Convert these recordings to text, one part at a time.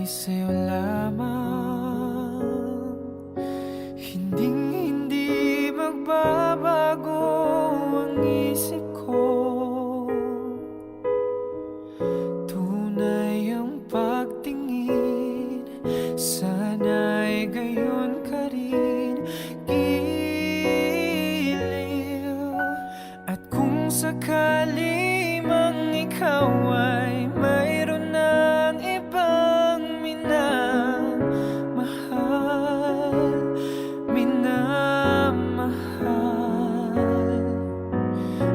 sa'yo lamang, hindi magbabago ang isip ko. Tunay ang pagtingin, sana'y gayon ka rin, giliw. At kung sakali mang ikaw ay mayroon ng ibang minamahal,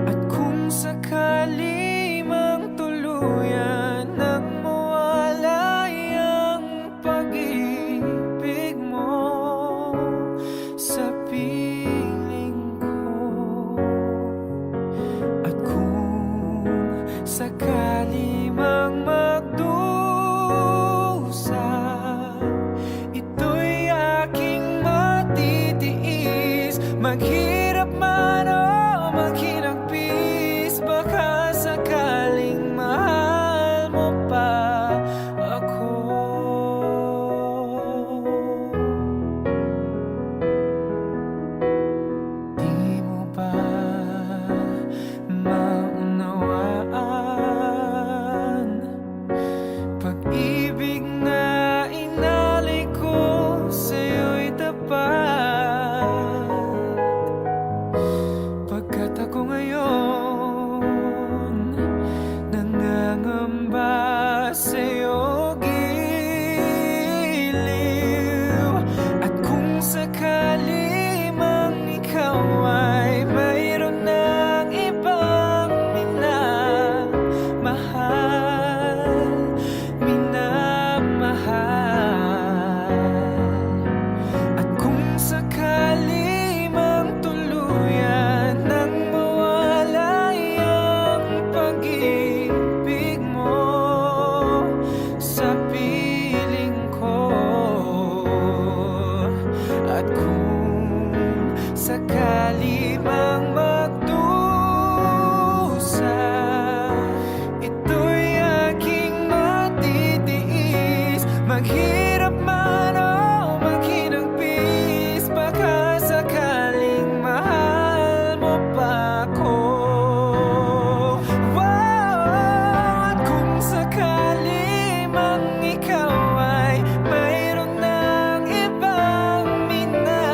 at kung sakali mang tuluyan nang mawalay ang pag-ibig mo sa piling ko, at kung sakali mang magdusa, ito'y aking matitiis. Maghirap man o maghinagpis, baka sakaling mahal mo pa ako. Di mo ba maunawaan, pag-ibig na inalay ko sa'yo'y tapat, pagkat ako ngayon nangangamba sa'yo, giliw. At kung sakali mang ikaw ay mayroon ng ibang minamahal, at kung sakali mang tuluyan nang mawalay ang pag-ibig mo sa piling ko, at kung sakali mang magdusa, ito'y aking matitiis. Maghirap man o maghinagpis, baka sakaling mahal mo pa ako. Wow! At kung sakali mang ikaw ay mayroon ng ibang minamahal,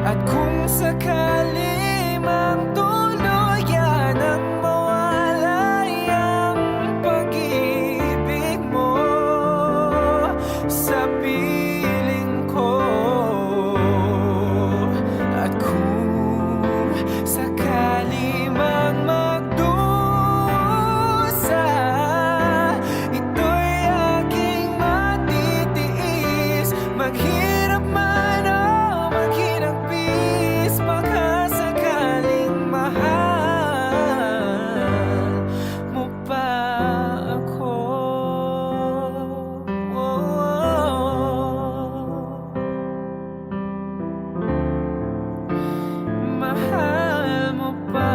at kung sakali mang tuluyan ang mawalay ang pag-ibig mo sa piling ko, at kung sakali mang magdusa, ito'y aking matitiis. Maghirap man o maghinagpis, baka sakaling mahal mo pa ako. Mahal mo pa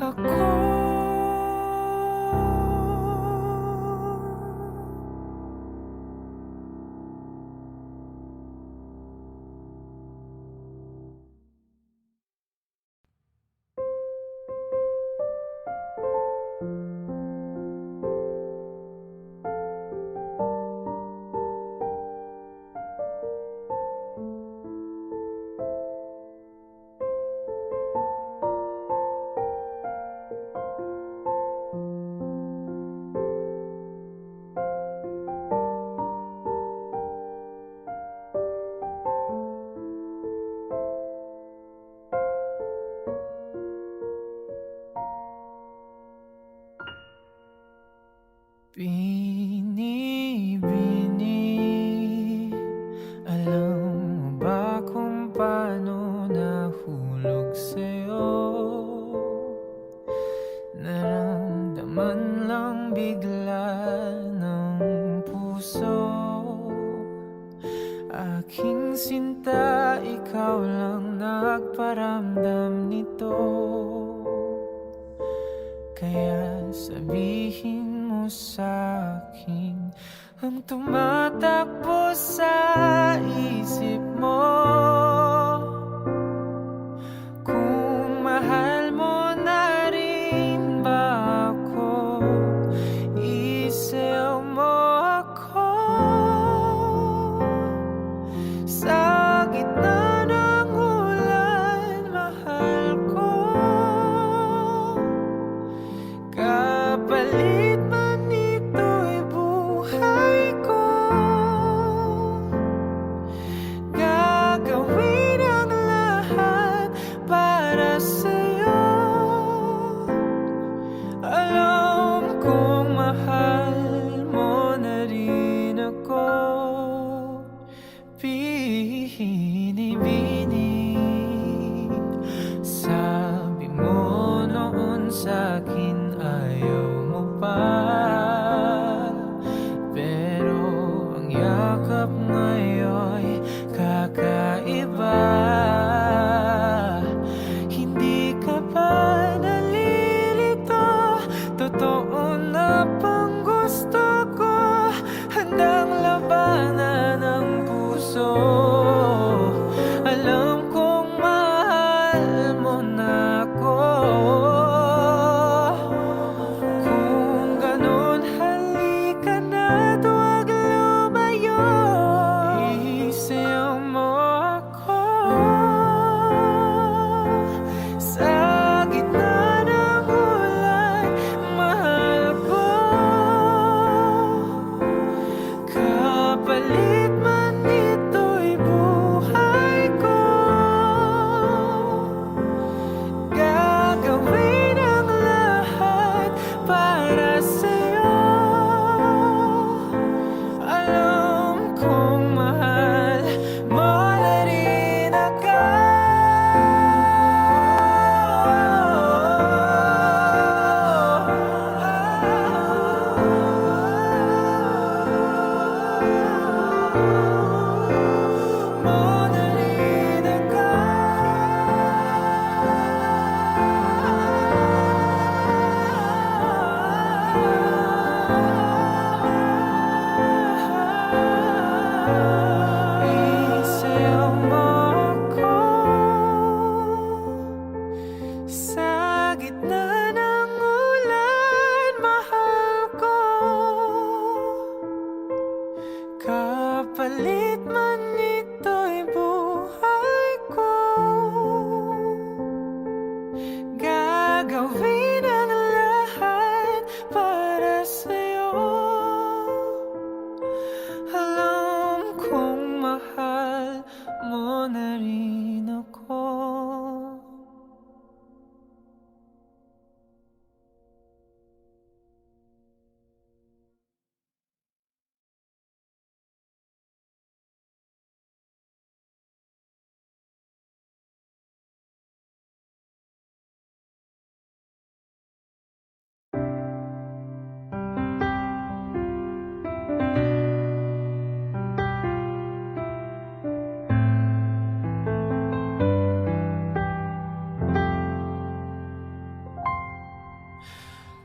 ako. Binibini, alam mo ba kung paano nahulog sa'yo? Naramdaman lang bigla ng puso, aking sinta, ikaw lang nagparaan pakiramdam nito. Kaya sabihin mo sa'kin ang tumatakbo sa isip mo. Kung mahal mo na rin ba ako, isayaw mo ako sa gitna ng ulan, mahal ko. Kapalit man ito'y buhay ko, gagawin ang lahat para sa'yo. Alam kong mahal mo na rin ako. Binibini, sabi mo noon sa'kin ayaw mo pa, pero ang yakap ngayon'y kakaiba. Hindi ka ba nalilito? Totoo na bang gusto ko? Handang labanan ang puso. Alam kong mahal mo na ako. Kung ganun, halika na't huwag lumayo. Isayaw mo ako sa gitna ng ulan, mahal ko. Kapalit man ito'y buhay ko, gagawin ang lahat para sa'yo. Alam kong mahal mo na rin ako. Mo na rin ako. Isayaw mo ako sa gitna ng ulan, mahal ko. Kapalit man ito'y buhay ko, gagawin ang lahat para sa'yo. Alam kong mahal mo na rin ako.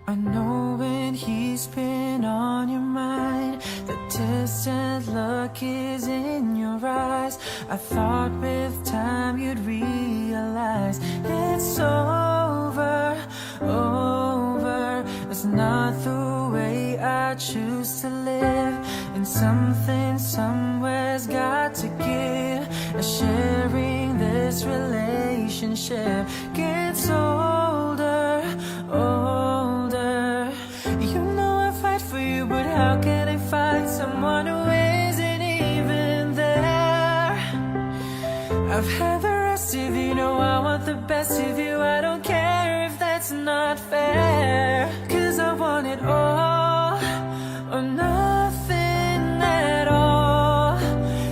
I know when he's been on your mind, the distant look is in your eyes. I thought with time you'd realize it's over, over. It's not the way I choose to live, and something somewhere's got to give. Sharing this relationship gets older, older. You know I fight for you, but how can I find someone who isn't even there? I've had the rest of you, know I want the best of you. I don't care if that's not fair, 'cause I want it all or nothing at all.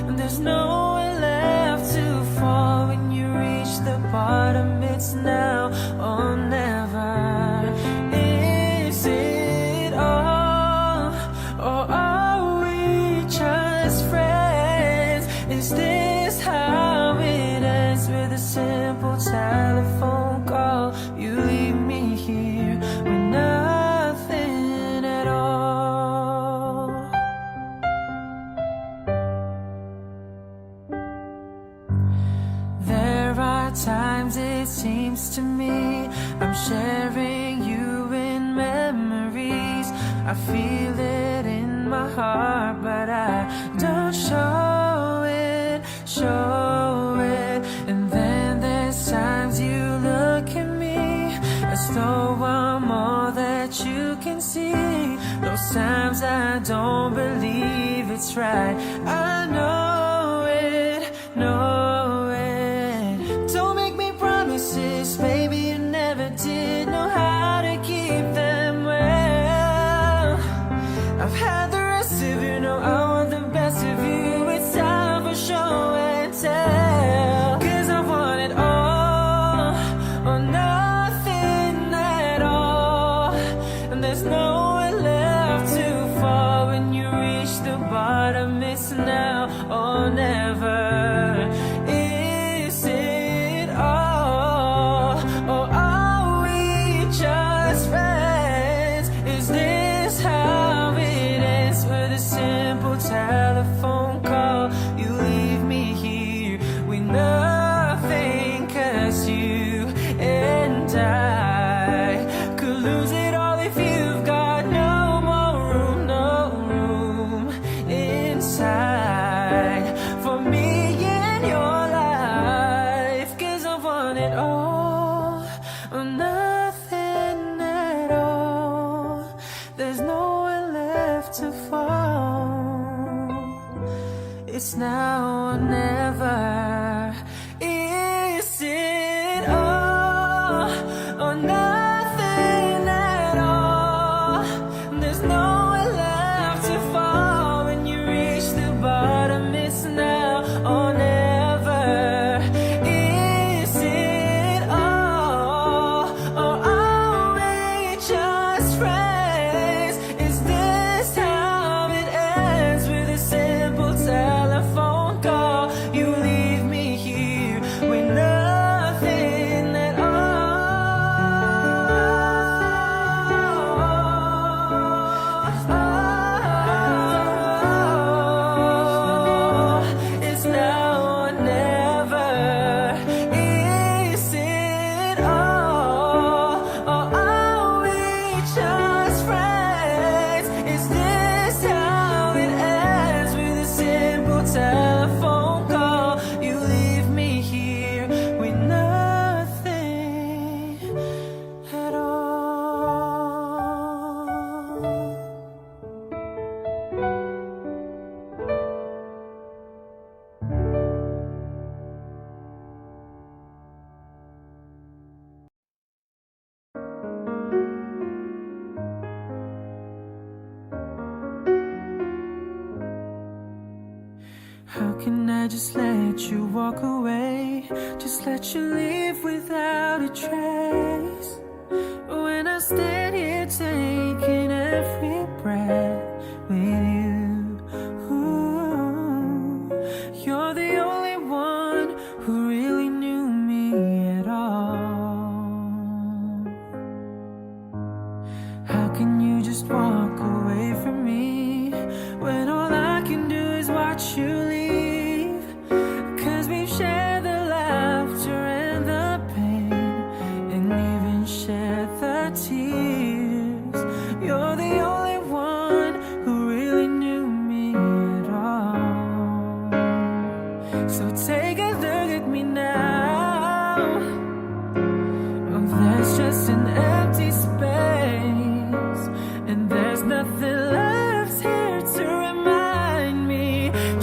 And there's nowhere left to fall when you reach the bottom. It's now or never. Is it all, or are we just friends? Is this how it ends, with a simple text? seems to me I'm sharing you in memories. I feel it in my heart, but I don't show it, show it. And then there's times you look at me as though I'm all that you can see. Those times I don't believe it's right. I know it, know it. Don't make me promises, baby, you never did know how to keep them well. I've had the rest of you, know I want the best of you. It's time for show and tell, 'cause I want it all or nothing at all. And there's nowhere left to fall. When you reach the bottom, it's now or never. Is it all, or are we just friends? Is this how it ends? With a simple telephone call, you leave me here with nothing, 'cause you and I could lose it all if you've got no more room, no room inside for me in your life. 'Cause I want it all or nothing at all. There's nowhere left to fall. It's now or never. Is it all or nothing at all? There's nowhere left to fall. When you reach the bottom, it's now or never. Is it all, or are we just friends? Is this how it ends? With a simple telephone call, you leave me here with nothing at all. It's now or never. Is it all, or are we just friends? Is this how it ends? With a simple telephone call, you leave me here with nothing at all. How can I just let you walk away? Just let you leave without a trace. When I stand here taking every breath with you. Ooh, you're the only one who really knew me at all. How can you just walk away from me when all I can do is watch you leave? 'Cause we've shared the laughter and the pain, and even shared the tears. You're the only one who really knew me at all. So take a look at me now. Oh, there's just an empty space, and there's nothing left here to remind me.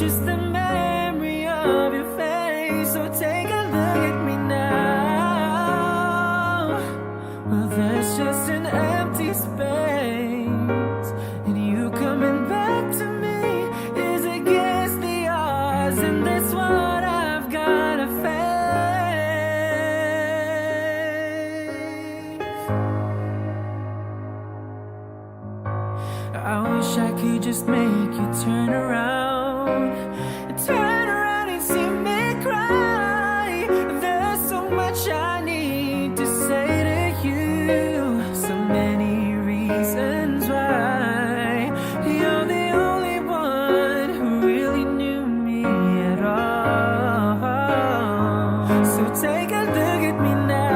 Just the memory of your face. So take a look at me now. Well, there's just an empty space, and you coming back to me is against the odds, and that's what I've gotta face. I wish I could just make you turn around and see me cry. There's so much I need to say to you, so many reasons why. You're the only one who really knew me at all. So take a look at me now.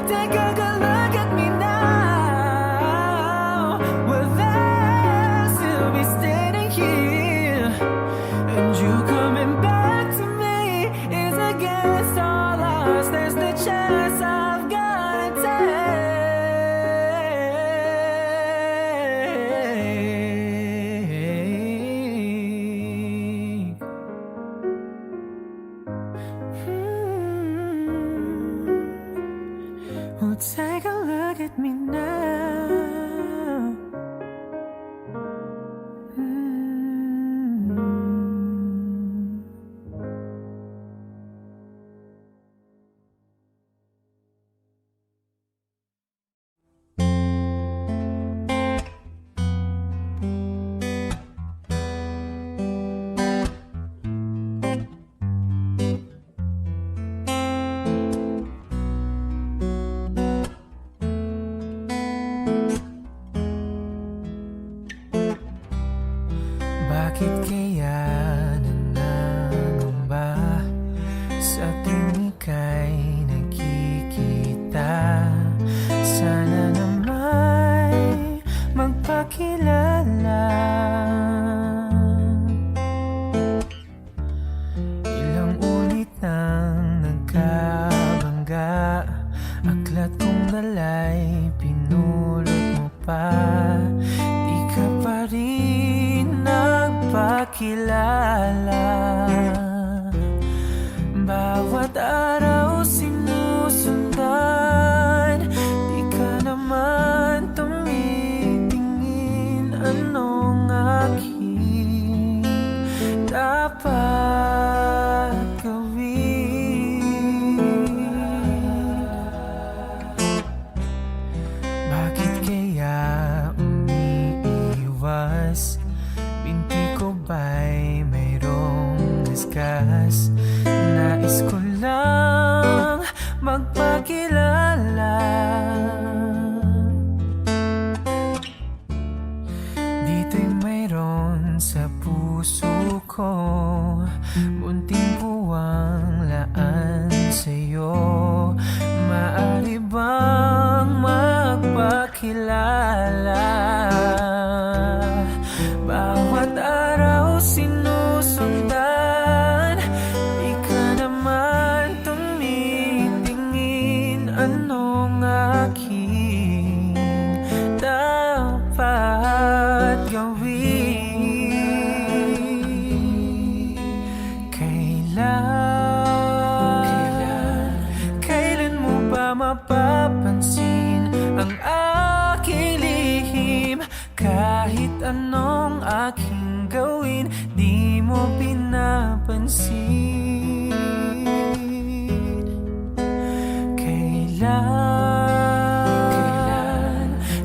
take a good look at me now. Will I still be standing here? And you coming back to me is against all odds. There's the chance I've gotta take. Oh, take a look at me now. Bakit kaya nangangamba sa tuwing ika'y nagkikita? Sana naman magpakilala. Ilang ulit nang nagkabangga, aklat kong dalay pinulot mo pa. Di ka pa rin nagpakilala. Bawat araw sinusundan, di ka naman tumitingin. Anong aking dapat gawin? Bakit kaya umiiwas? Binti ko ba'y mayroong diskas? Nais ko lang magpakilala. Dito'y mayroon sa puso ko, munting puwang laan sa'yo. Maaari bang magpakilala? Bawat araw sinusundan, di ka naman tumitingin. Anong aking dapat gawin? Kailan mo ba mapapansin ang aking lihim? Kahit anong aking gawin, di mo pinapansin.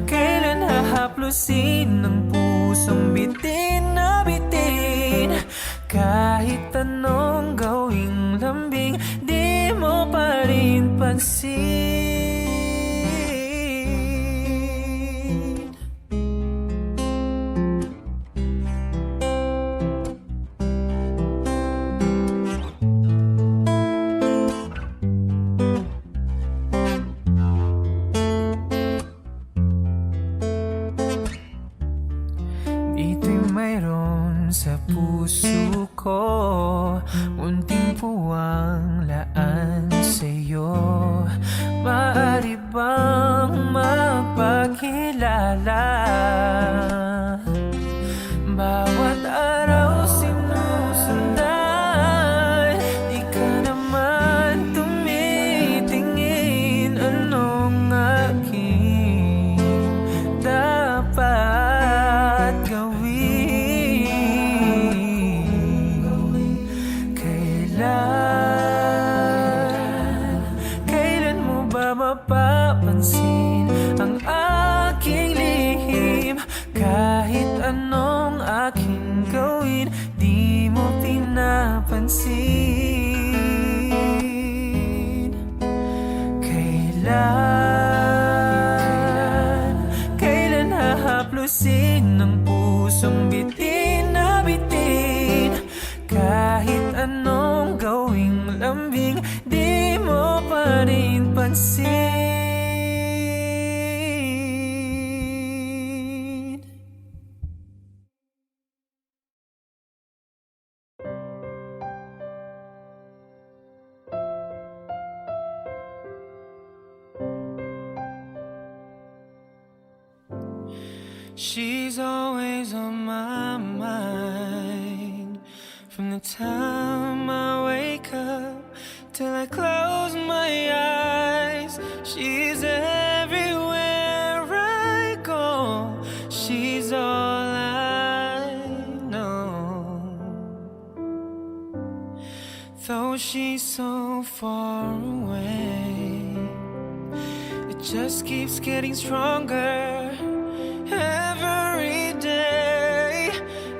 Kailan hahaplusin ng pusong bitin na bitin? Kahit anong gawing lambing, di mo pa rin pansin. Ito'y mayroon sa puso ko, munting puwang laan sa'yo. Maaari bang magpakilala? Bawat araw sinusundan, di ka naman tumitingin. Anong aking dapat gawin? Kailan mo ba mapapansin ang aking lihim? Kahit anong aking gawin, di mo pinapansin. Kailan hahaplusin ng pusong bitin na bitin? Kahit anong gawing lambing, di mo pa rin pansin. She's always on my mind. From the time I wake up till I close my eyes, she's everywhere I go. She's all I know. Though she's so far away, it just keeps getting stronger every day.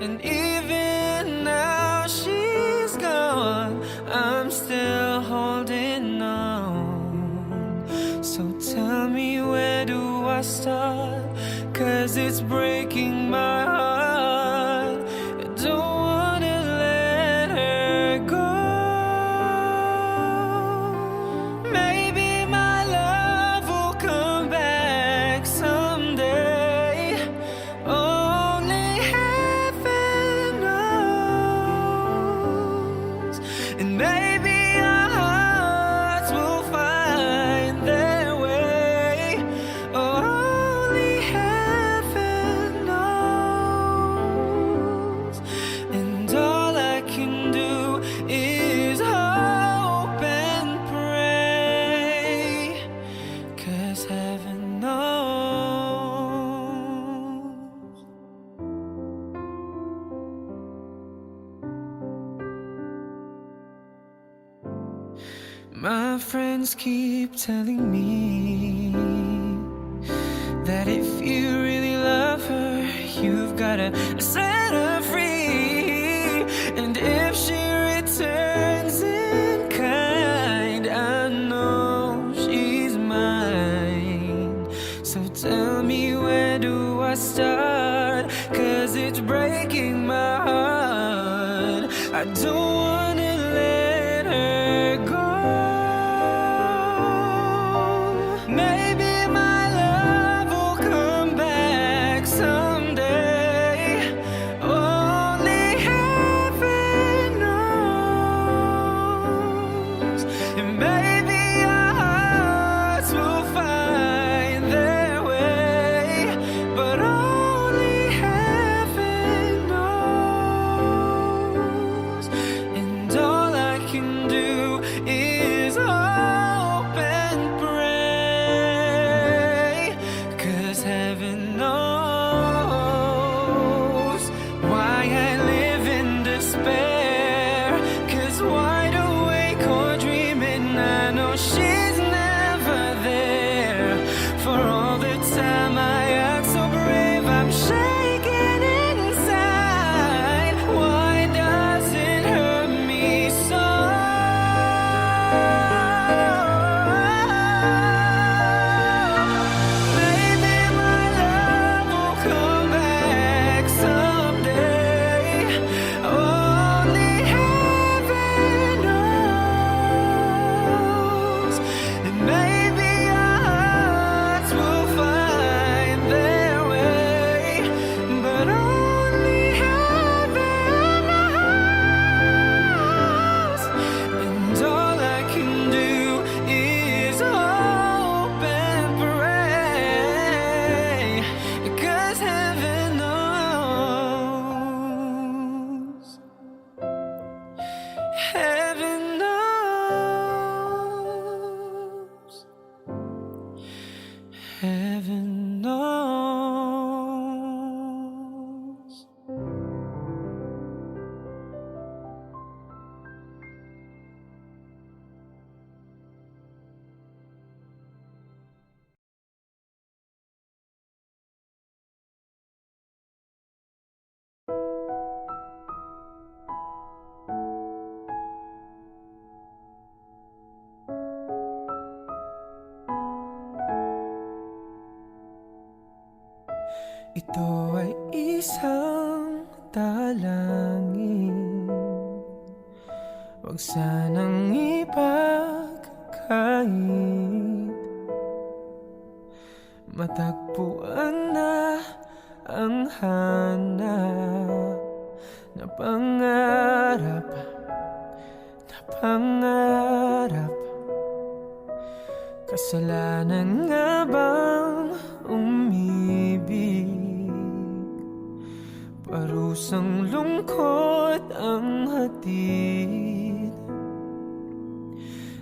And even now she's gone, I'm still holding on. So tell me, where do I start? 'Cause it's breaking my heart. I don't wanna let her go. Maybe my love will come back someday. Only heaven knows. And maybe our hearts will find their way. Only heaven knows. And all I can do is hope and pray, 'cause heaven knows. My friends keep telling me that if you really love her, you've gotta set her free. And if she returns in kind, I know she's mine. So tell me, where do I start? 'Cause it's breaking my heart. I don't wanna let her go. Maybe my love will come back someday. Only heaven knows. And maybe our hearts will find their way. But only heaven knows. And all I can do is hope and pray, 'cause heaven knows why I live in despair. 'Cause wide awake or dreaming, I know she's never there. For all the time I act so brave, I'm shaking inside. Why does it hurt me so? Maybe my love will come back someday. Only heaven knows. And maybe our hearts will find their way. But only heaven knows. And all I can do is hope and pray, 'cause heaven knows. Heaven knows. Heaven knows. Ito ay isang dalangin, huwag sanang ipagkait. Matagpuan na ang hanap na pangarap, na pangarap. Kasalanan nga bang umibig? Parusang lungkot ang hatid,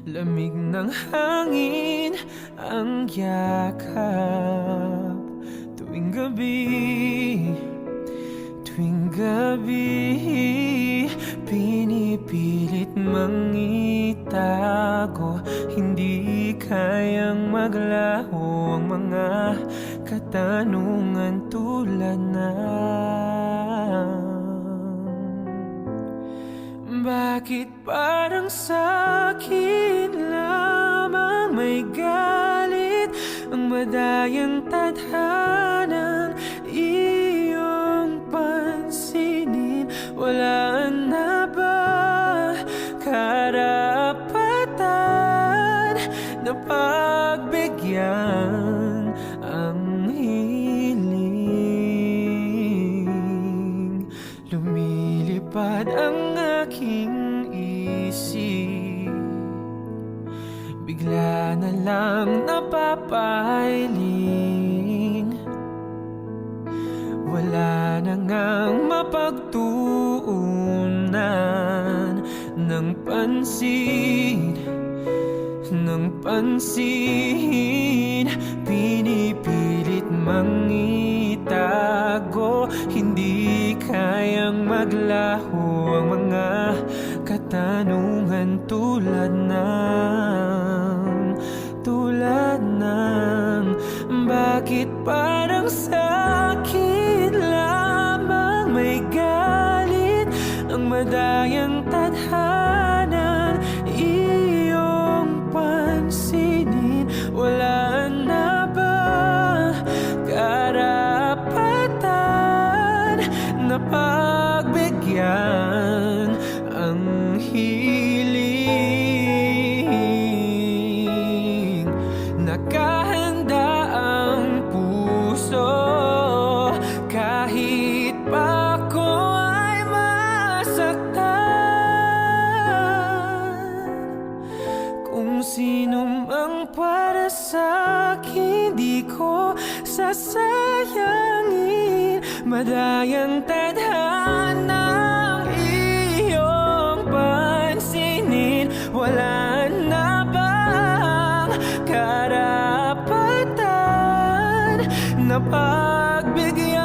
lamig ng hangin ang yakap. Tuwing gabi, pinipilit mangitago. Hindi kayang maglaho ang mga katanungan tulad ng bakit parang sa'kin lamang may galit ang madayang tadhanang iyong pansinin? Wala na ba karapatan na pagbigyan ang hiling? Lumilipad ang aking isip, bigla na lang napapailing. Wala na ngang mapagtuunan ng pansin, pinipilit mangitago. Hindi kayang maglaho ang mga katanungan tulad ng bakit parang sa'kin lamang may galit ang madayang tadhanang iyong pansinin? Wala na ba karapatan na pagbigyan ang hiling? Nakahanda ang puso kahit pa ako ay masaktan. Kung sino mang para sa'kin, di ko sasayangin. Madayang tadhanang iyong pansinin. Wala na bang karapatan na pagbigyan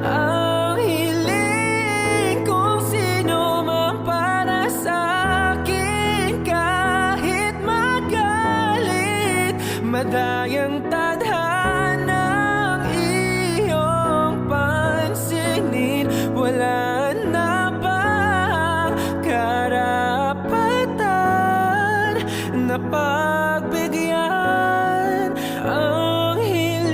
ang hiling? Kung sino man para sa'kin, kahit magalit, madayang tadhanang iyong pansinin. Wala na bang karapatan na pagbigyan ang hiling?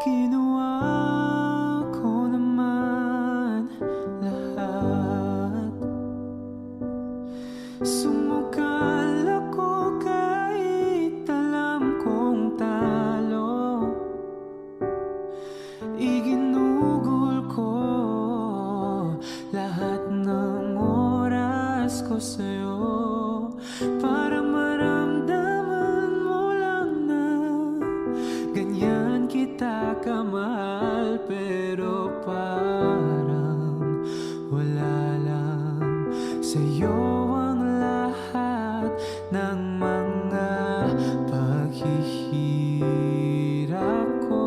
Ginawa ko naman lahat, sumukal ako kahit alam kong talo. Iginugol ko lahat ng oras ko sa'yo para maramdaman mo lang na ganyan kita kamahal. Pero parang wala lang sa'yo ang lahat ng mga paghihirap ko.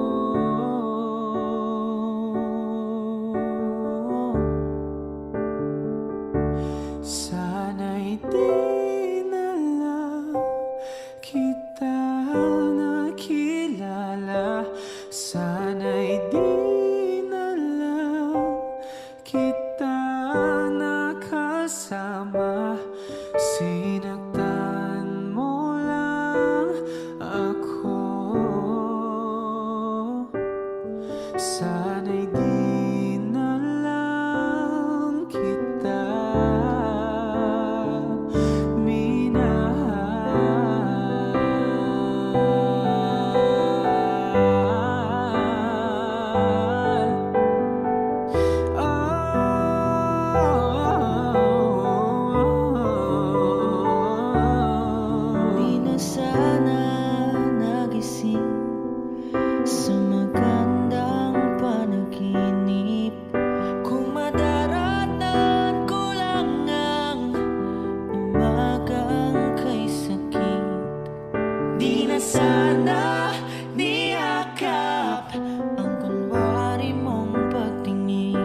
Sana'y di na lang kita Di na sana nagising sa magandang panaginip. Kung madaratan ko lang ang umagang kay sakit. Di na sana niyakap ang kunwari mong pagtingin,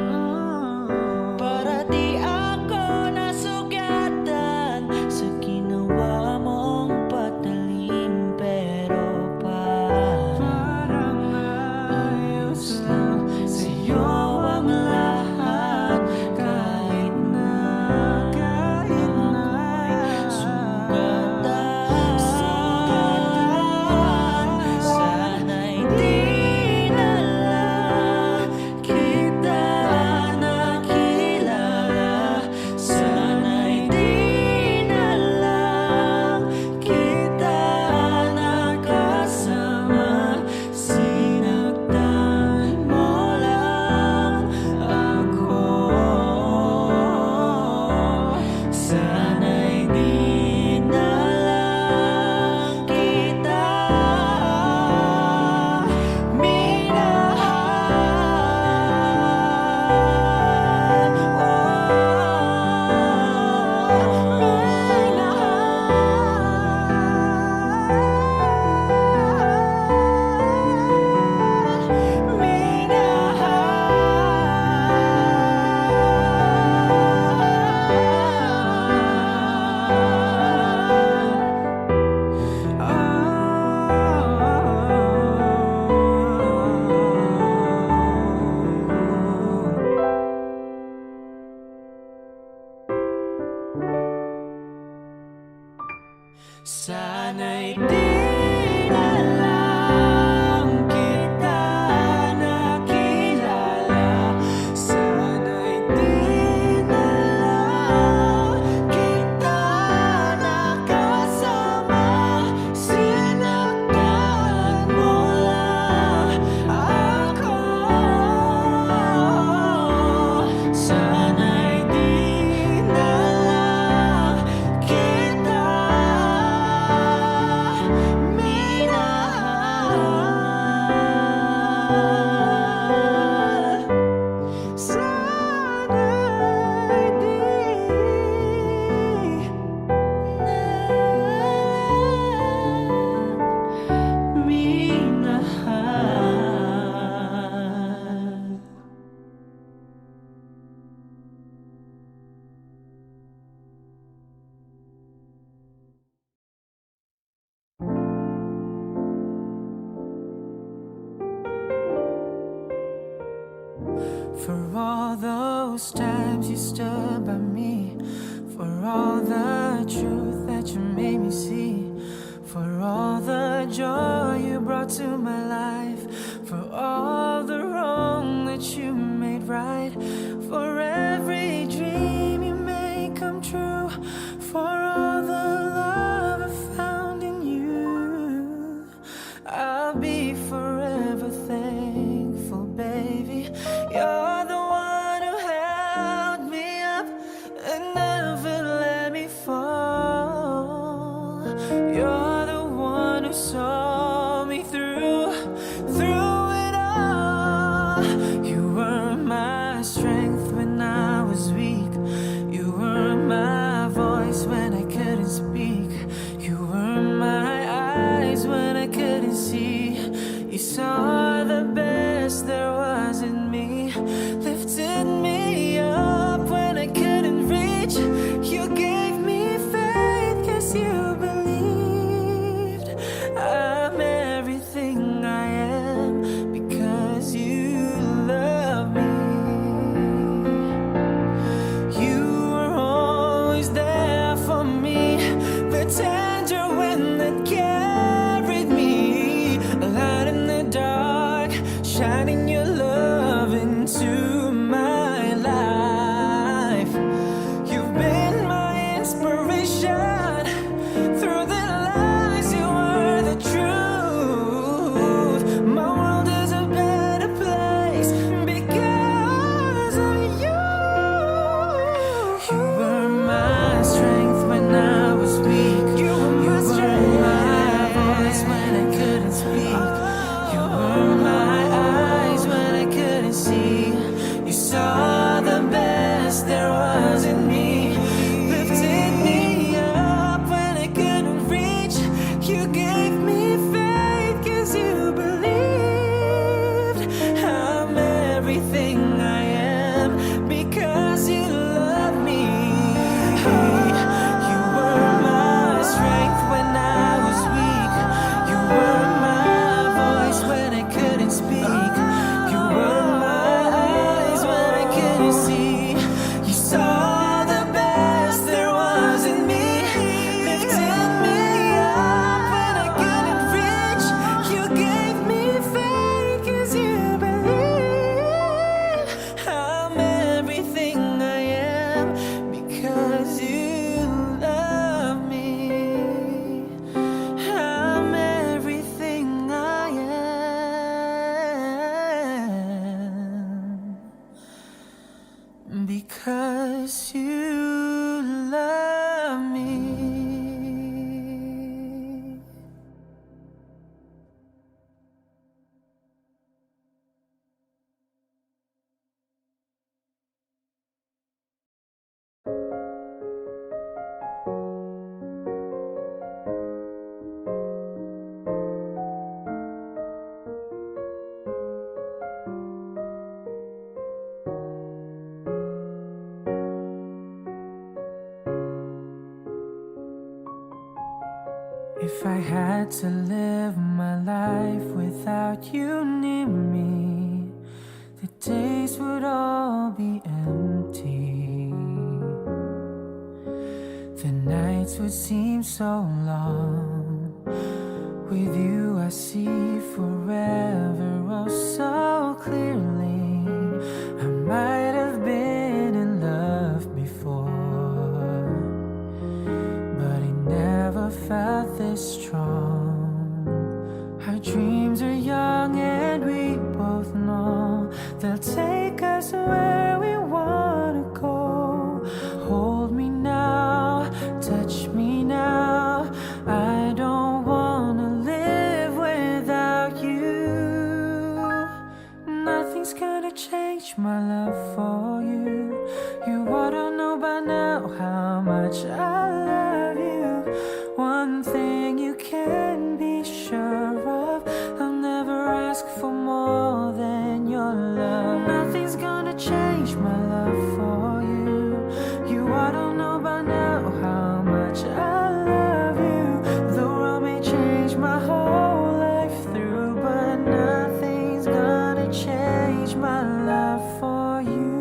para di ako nasugatan sa ginawa mong patalim. Pero parang ayos lang sa'yo ang lahat, kahit na ako'y sugatan. Sana'y di na lang kita nakilala. Sana'y di na lang kita nakasama. Sinaktan mo lang ako. Sana'y di na lang kita Sana'y di na lang kita nakilala. Sana'y di na lang kita nakasama. Sinaktan mo lang ako. Sana'y di na lang kita minahal. Sana'y di na lang minahal. For all those times you stood by me, for all the truth that you made me see, for all the joy you brought to my life, for all the wrong that you made right, for every dream you made come true, for all the love I found in you, I'll be forever thankful, baby. You're the one who held me up and never let me fall. You're the one who saw me through it all. You were my strength when I was weak. You were my voice when I couldn't speak. You were my eyes when I couldn't see. You saw the best there was in me, lifted me up when I couldn't reach. You gave me faith 'cause you believed I'm everything I am because you love me. You were always there for me, the tender wind that carried me, a light in the dark, shining your love. into my life. You've been my inspiration. Through the lies, you were the truth. My world is a better place because of you. You were my strength when I was weak. You were my voice when I couldn't speak. You were my eyes when I couldn't see. You saw the best there was in me. Lifted me up when I couldn't reach. You gave me faith 'cause you believed. I'm everything I am because you love me. You were my strength when I was weak. You were my voice when I couldn't speak. You were my eyes when I couldn't see. You saw the best there was in me. Lifted me up when I couldn't reach. You gave me faith 'cause you believe. I'm everything I am because you love me. I'm everything I am because you love me. If I had to live my life without you near me, the days would all be empty. The nights would seem so long. With you I see forever oh so clearly. I might have been in love before, but I never felt this strong. Our dreams are young and we both know they'll take us where we wanna go. Hold me now, touch me now. I don't wanna live without you. Nothing's gonna change my love for you. You ought to know by now how much I love you. One thing you can be sure of, I'll never ask for more than your love. Nothing's gonna change my love for you. You ought to know by now how much I love you. Though I may change my whole life through, but nothing's gonna change my love for you.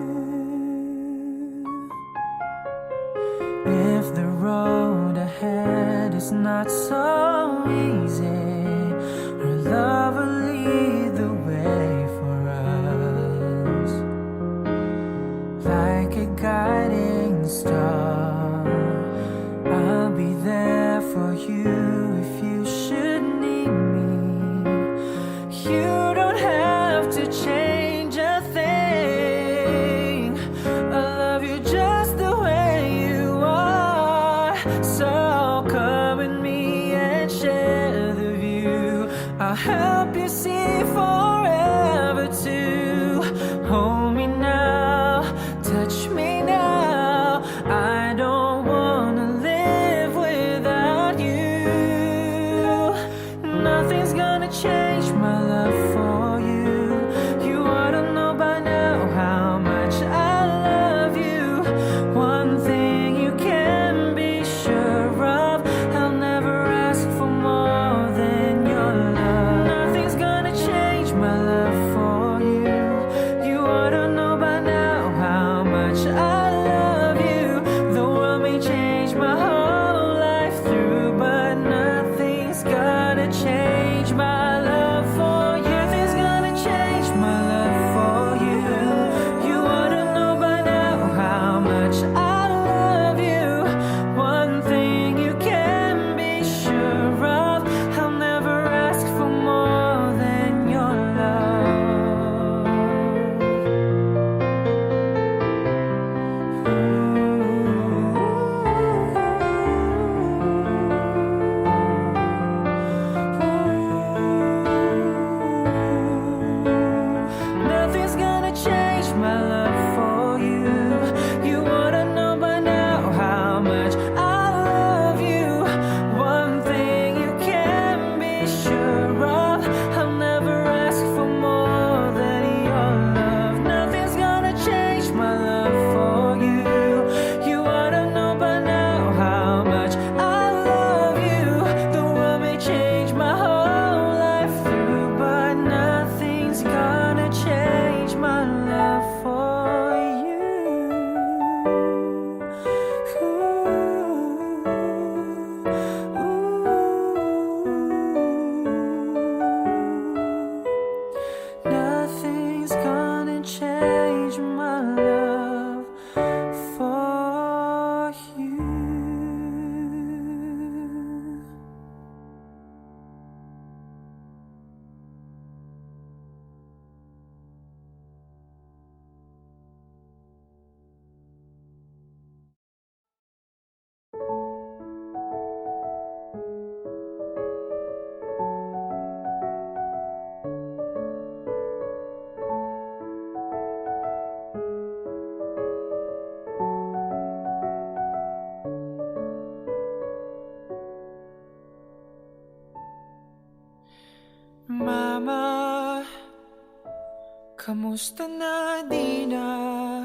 Kamusta na di na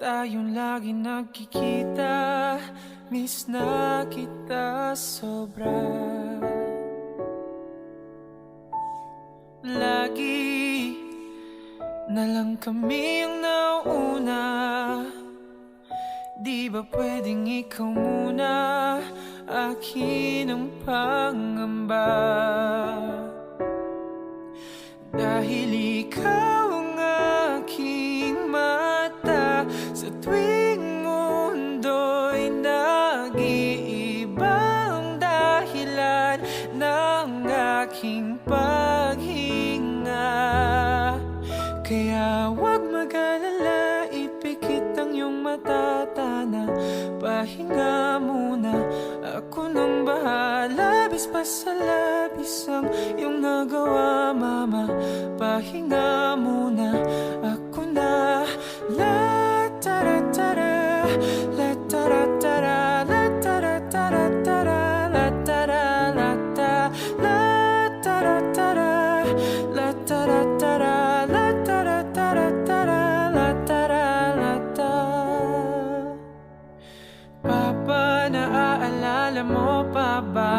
tayong lagi nagkikita? Miss na kita sobra. Lagi na lang kami ang nauuna. Di ba pwedeng ikaw muna? Akin ang pangamba. Dahil ikaw ang aking mata. Sa tuwing mundo'y nag-iiba ang dahilan ng aking paghinga. Kaya huwag mag-alala, ipikit ang iyong mata, tana. Pahinga muna, ako nang bahala. Labis pa sa labis ang iyong nagawa, mama. Pahinga muna, ako na. La tara tara, la tara tara, la tara tara tara, la tara la ta, la tara tara, la tara tara, la tara tara tara, la tara la ta. Papa, naaalala mo pa ba?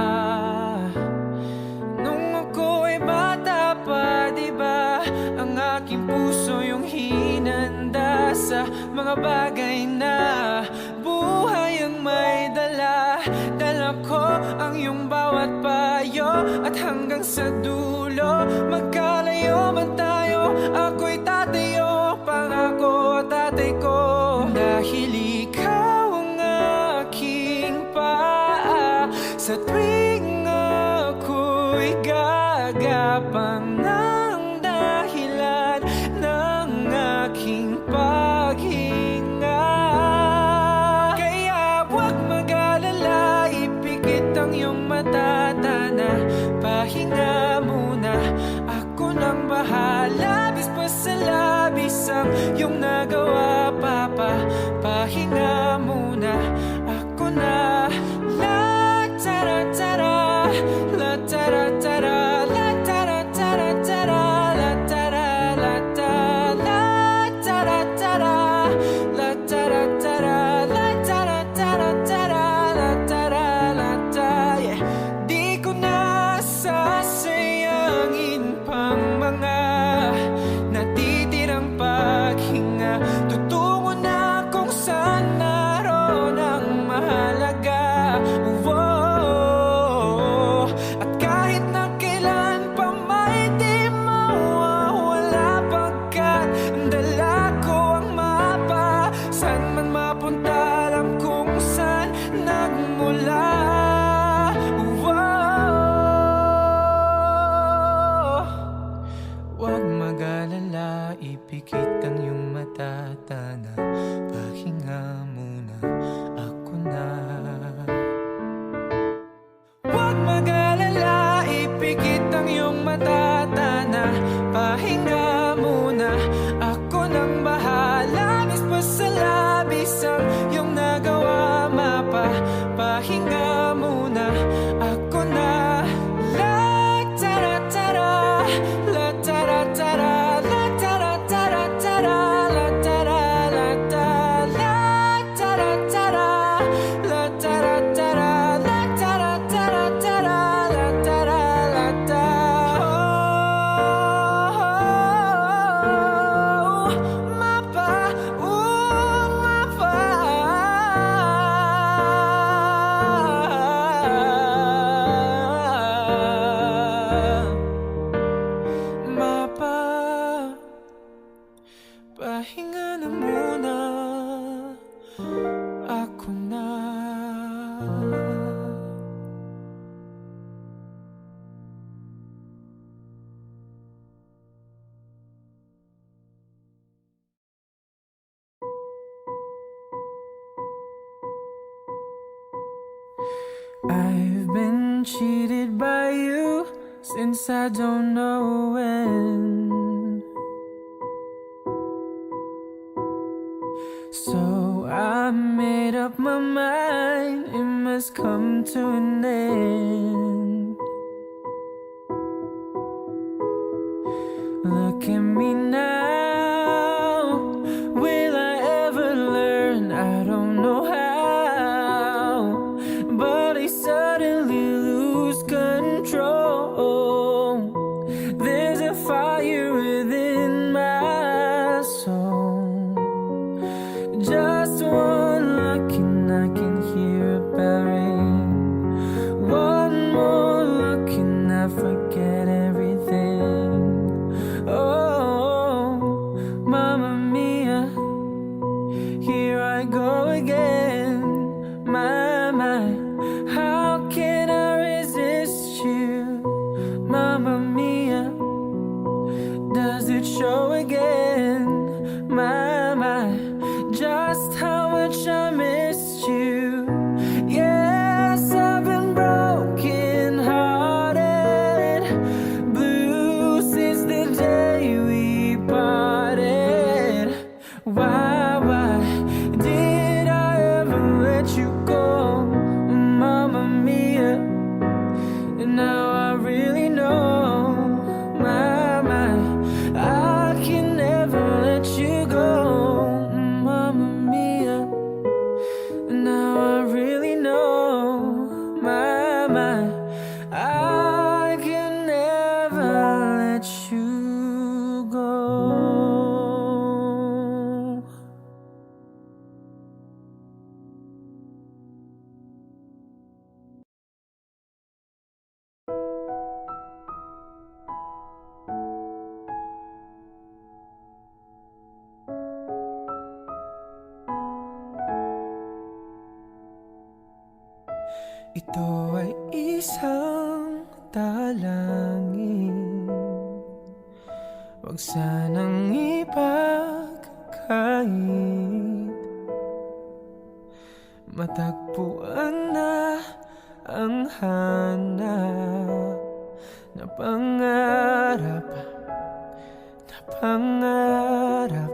Aking puso yung hinanda sa mga bagay na buhay ang may dala. Dala ko ang iyong bawat payo, at hanggang sa dulo, magkalayo man tayo, ako'y tatayo, pangako tatay ko. Dahil ikaw ang aking paa sa tuwing ako'y gagapang paghinga. Kaya huwag mag-alala, ipikit ang iyong mata, tana. Pahinga muna, ako nang bahala. Labis pa sa labis ang iyong nagawa, papa. Pahinga muna, ako na. La tara tara, la tara tara, la tara tara tara, la tara la ta, la tara tara, la tara tara, la tara tara tara, la tara la ta. Yeah. Di ko na sasayangin pang mga natitirang paghinga. Tutungo na kung saan naroon ang mahalaga. Whoa. At kahit na kailan pa may di mawawala, pagkat ang dala ko ang mapa. Saan man mapunta, alam kung saan nagmula. Huwag mag-alala, ipikit ang iyong mata, tana. Pahinga muna, ako na. Huwag mag-alala, ipikit ang iyong mata, tana. Pahinga muna, ako nang bahala. Labis pa sa labis ang iyong nagawa, mapa. Pahinga muna, ako na. La tara tara, la tara tara, la tara tara tara, la tara la ta, la tara tara, la tara tara, la tara tara tara, la tara la ta. Oh, mapa, mapa. Mapa, pahinga na muna, ako na. I've been cheated by you since I don't know when. So I made up my mind, it must come to an end. Look at me now. Will I ever learn? I don't know how, but I suddenly lose control. There's a fire within my soul. Just one look and I can hear a bell ring. One more look and I forget everything. Oh, Mamma Mia, here I go again. My, how can I resist you? Mamma Mia, does it show again? My, just how much I missed you. Yes, I've been broken hearted, blue since the day we parted. Why did I ever let you go, Mamma Mia? And now I really know, my, I can never let you go, Mamma Mia. And now I really know, my, I can never let you go. Ito ay isang dalangin, wag sanang ipagkait. Matagpuan na ang hanap na pangarap, na pangarap.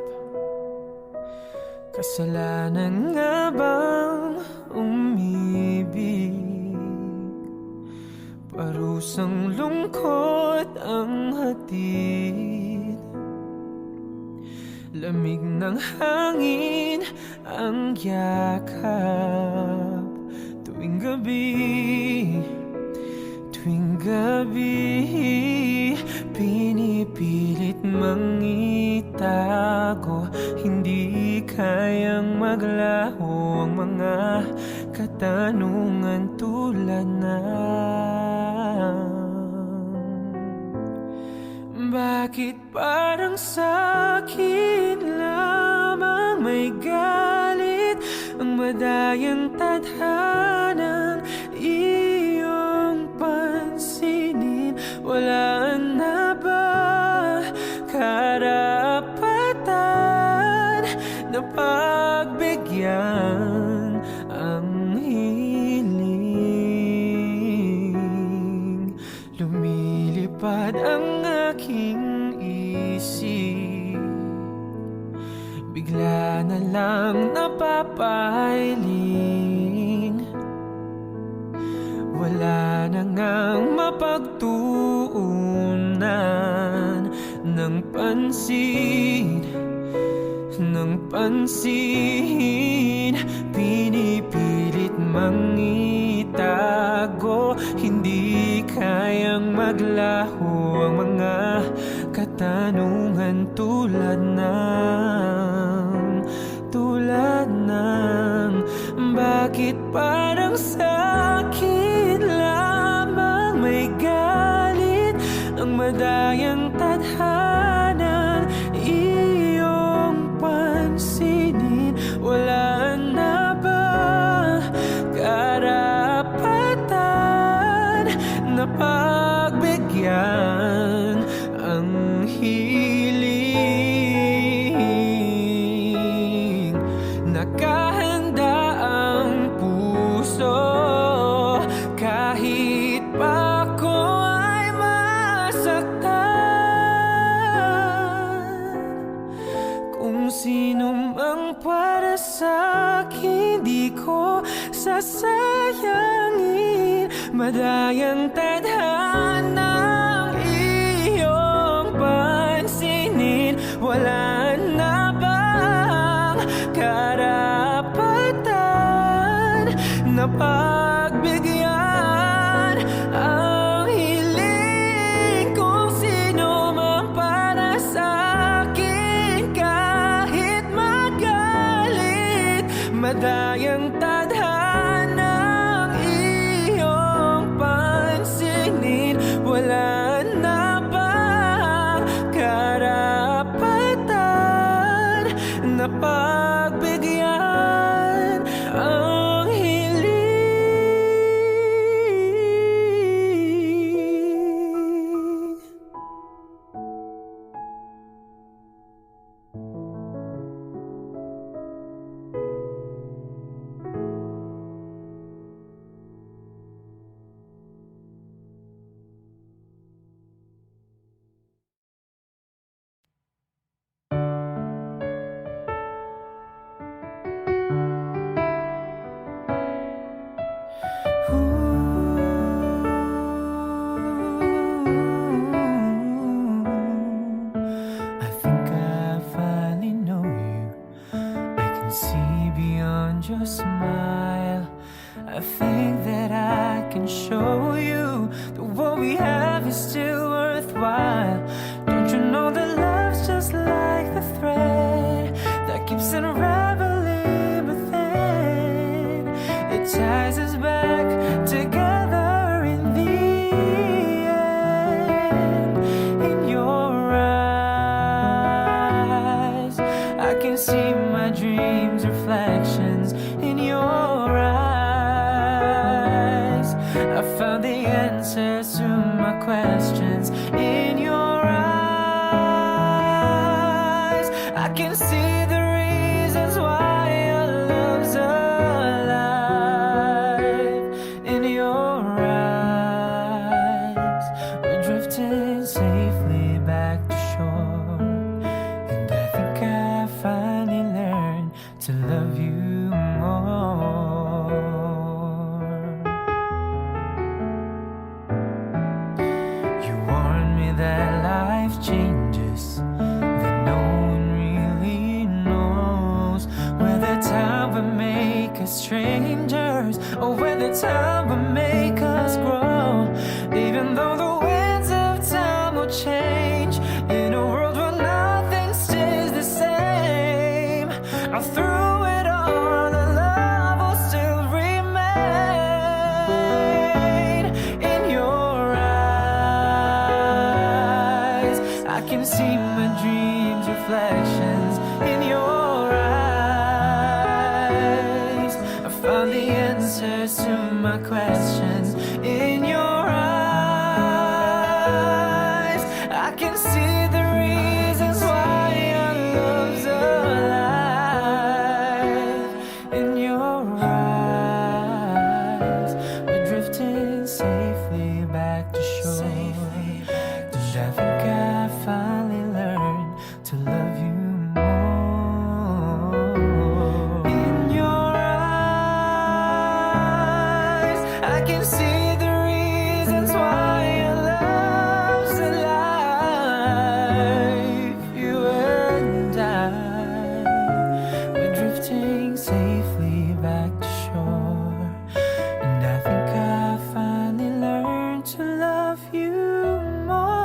Kasalanan nga bang umibig? Parusang lungkot ang hatid, lamig ng hangin ang yakap. Tuwing gabi, tuwing gabi, pinipilit mangitago. Hindi kayang maglaho ang mga katanungan tulad ng bakit parang sa'kin lamang may galit ang madayang tadhanang iyong pansinin? Wala na ba karapatan na pagbigyan ang hiling? Lumilipad ang aking isip, bigla na lang napapailing. Wala na ngang mapagtuunan ng pansin, ng pansin. Pinipilit mangitago, hindi kayang maglaho ang mga katanungan tulad ng bakit parang sa'kin lamang may galit ang madayang tadhanang iyong pansinin? Wala na ba karapatan na pagbigyan ang hiling? Nakahanda ang puso kahit pa ako ay masaktan. Kung sino mang para sa'kin, di ko sasayangin. Madayang tadhanang iyong pansin. Wala na bang karapatan na pagbigyan ang hiling kung sino man para sa akin? Kahit magalit, madayang tadhanang iyong pansinin. Wala na bang karapatan na pagbigyan ang hiling? I think I finally know you. I can see beyond your smile. I think that I can show you that what we have is still worthwhile. Don't you know that love's just like the thread that keeps unraveling within? It ties us back together in the end. In your eyes, I can see my dreams' reflections. In your eyes, I found the answers to my questions. In your eyes, I can see the reasons why our love's alive. In your eyes, we're drifting safely back to shore. And I think I finally learned to love you more. You warned me that life changes, that no one really knows whether time will make us strangers or whether time will make us grow. Even though the winds of time will change, in a world where nothing stays the same, through it all, the love will still remain. In your eyes, I can see my dreams' reflections. In your eyes, I found the answers to my questions. In your eyes, I can see the reasons why our love's alive. In your eyes, we're drifting safely back to shore. And I think I finally learned to love you more. In your eyes, I can see the reasons why our love's alive. You and I, we're drifting safely back to shore. And I think I finally learned to love you more.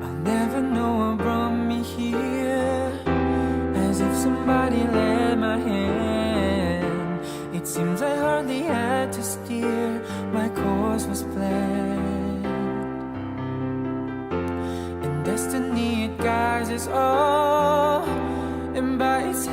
I'll never know what brought me here, as if somebody led my hand. It seems I hardly had to steer, my course was planned. And destiny, it guides us all, and by its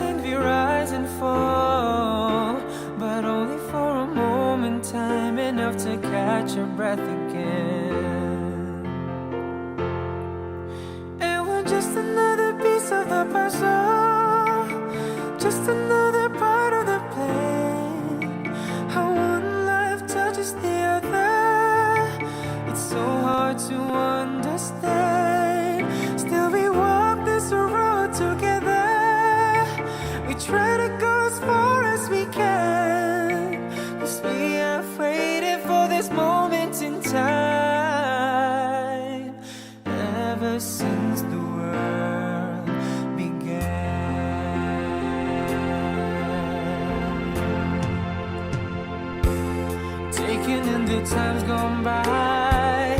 the time's gone by,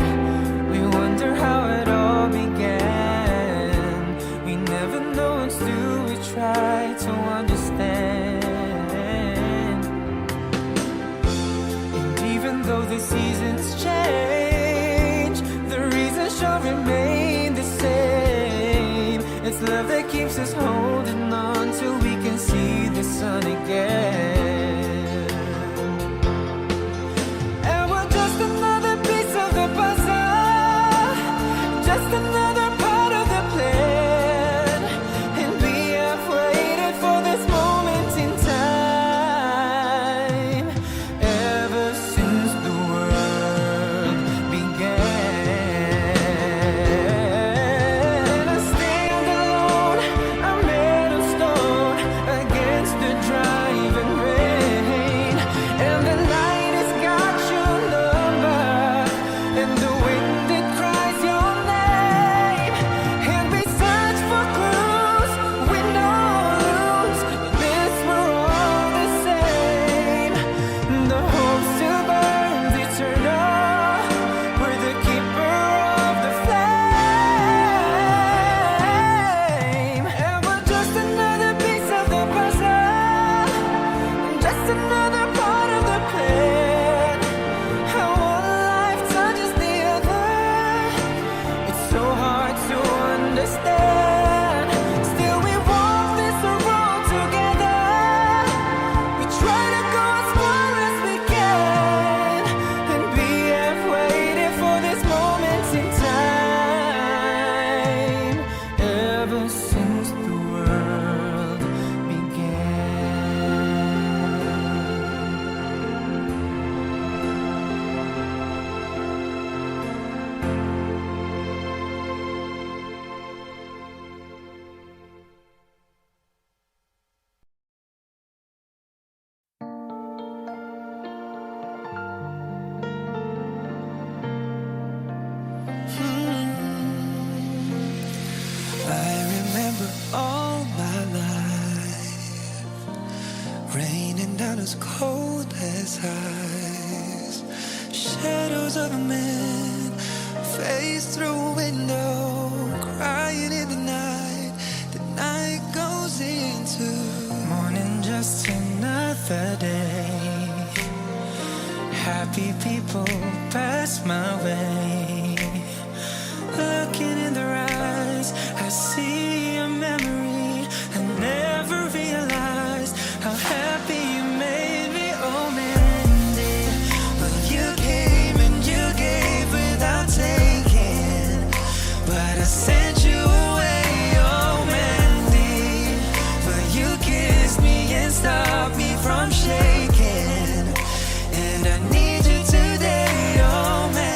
we wonder how it all began. We never know until we try to understand. And even though the seasons change, the reasons sure remain the same. It's love that keeps us holding on till we can see the sun again. And we're just another piece of the puzzle, just another part of the plan. And we have waited for this moment in time ever since the world began. I stand alone, I'm made of stone against the driving rain. And the night has got your number, and the wind it cries your name. And we search for clues, win or lose. In this we're all the same. The hope still burns eternal. We're the keeper of the flame. And we're just another piece of the puzzle, just another part of the plan. How one life touches the other, it's so hard to understand. Still we walk this road together. We try to go as far as we can, and we have waited for this moment in time ever since the world began. I remember all my life raining down as cold as ice. Shadows of a man face through a window, crying in the night. The night goes into morning, just another day. Happy people pass my way. Looking in their eyes, I see a memory. I never realized how happy you made me. Oh, Mandy, well, you came and you gave without taking, but I sent you away. Oh, Mandy, well, you kissed me and stopped me from shaking, and I need you today. Oh, Mandy.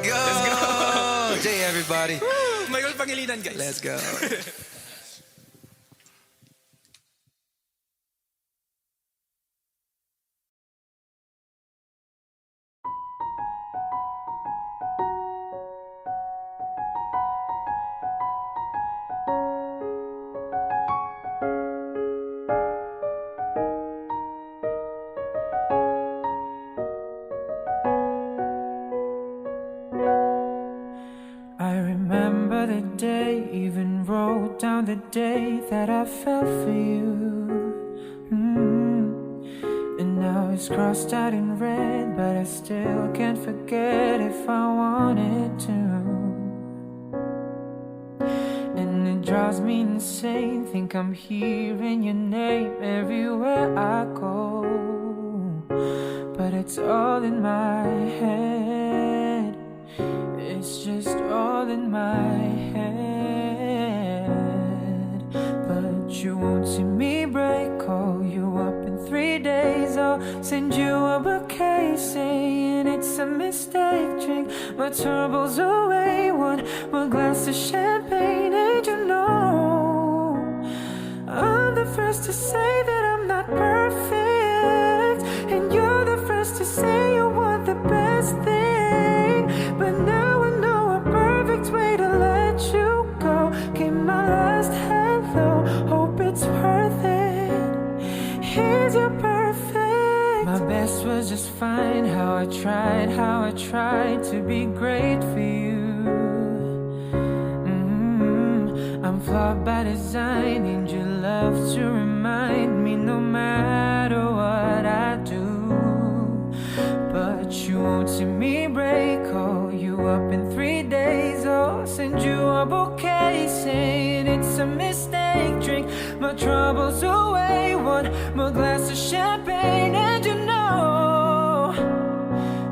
go! Let's go! Jay, everybody. Michael Pangilinan, guys. Let's go. I remember the day, even wrote down the day that I fell for you. And now it's crossed out in red, but I still can't forget if I wanted to. And it drives me insane, think I'm hearing your name everywhere I go. But it's all in my head, it's just all in my head. But you won't see me break, call you up in 3 days. I'll send you a bouquet saying it's a mistake. Drink my troubles away, one more glass of champagne. And you know I'm the first to say that I'm not perfect, and you're the first to say you want the best thing. But now I know a perfect way to let you go. Give my last hello, hope it's worth it. Here's your perfect. My best was just fine. How I tried to be great for you. I'm flawed by design, and you love to remind me no matter what I do. But you won't see me break, call you up in 3 days. I'll send you a bouquet saying it's a mistake. Drink my troubles away, one more glass of champagne. And you know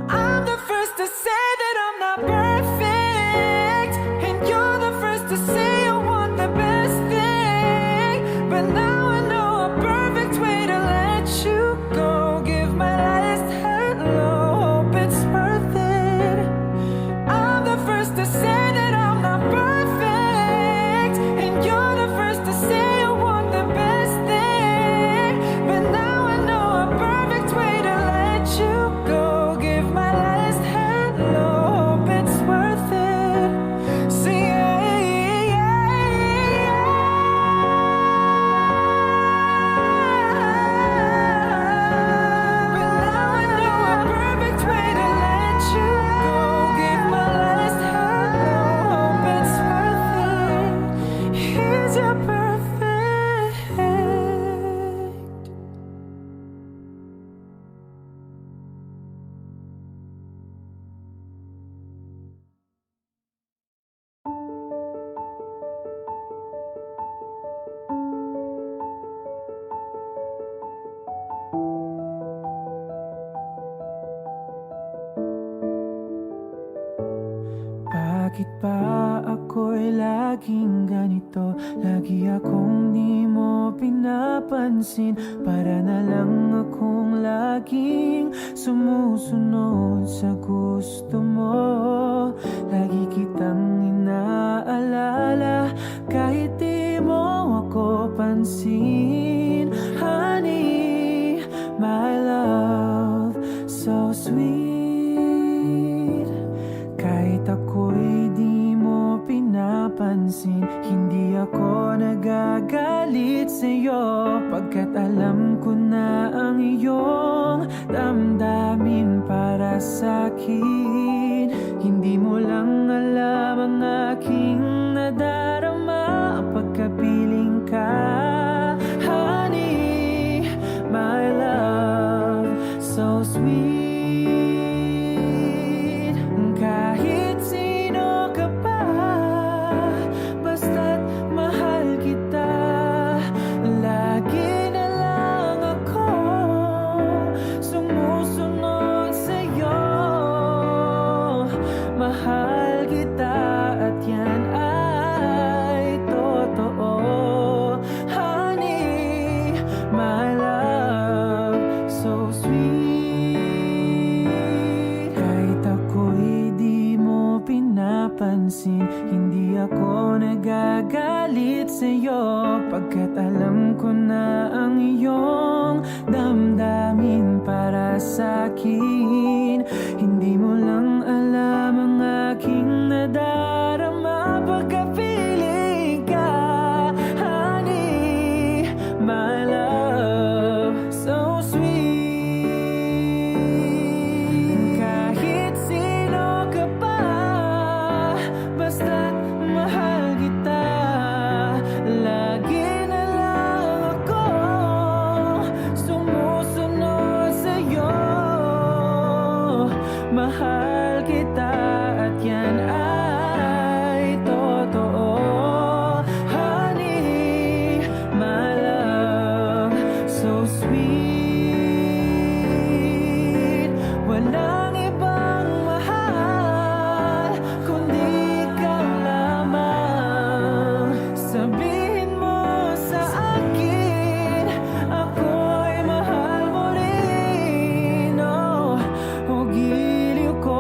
I'm the first to say that I'm not perfect, and you're the first to say you want the best thing. But now I know a perfect way to let you go. Give my last hello, hope it's worth it. I'm the first to say that I'm not perfect, and you're the first to say you want the best thing. But now I know a perfect way to let you go. Give my last hello, hope it's worth it. See, but now I know a perfect way to let you go. Give my last hello, hope it's worth it. Here's your perfect. Bakit ba ako'y laging ganito? Lagi akong di mo pinapansin. Para na lang akong laging sumusunod sa gusto mo. Lagi kitang inaalala kahit di mo ako pansin. Honey, my love, so sweet. Kahit ako'y di mo pinapansin, hindi ako nagagalit sa'yo, pagkat alam ko na ang iyong damdamin para sa'kin. Hindi mo lang alam ang aking nadarama pagkapiling ka. Honey, my love, so sweet. Kahit sino ka pa, basta't mahal kita. Lagi na lang ako sumusunod sa'yo. napapansin. Hindi ako nagagalit sa'yo, pagkat alam ko na ang iyong damdamin para sa'kin. Hindi mo lang alam ang aking nadarama pagkapiling ka, honey, my love, so sweet. Kahit sino ka pa, basta't mahal kita, lagi na lang ako sumusunod sa'yo. Mahal kita at yan ay totoo, honey, my love, so sweet. Walang ibang mahal kundi ikaw lamang. Sabihin mo sa akin, ako'y mahal mo rin, oh. O giliw ko,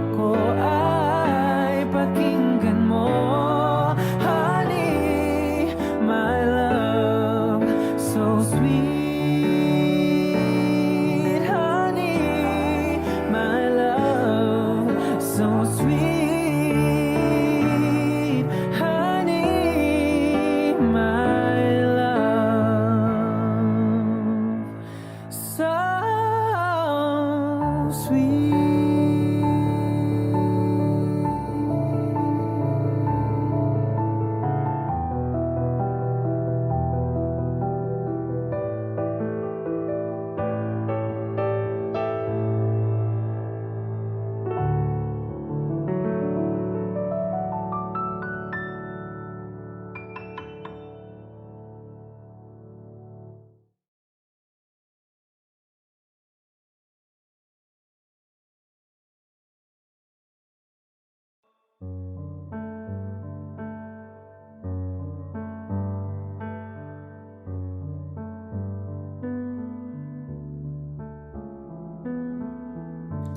ako ay pakinggan mo, honey, my love, so sweet, honey, my love, so sweet, honey, my love, so sweet.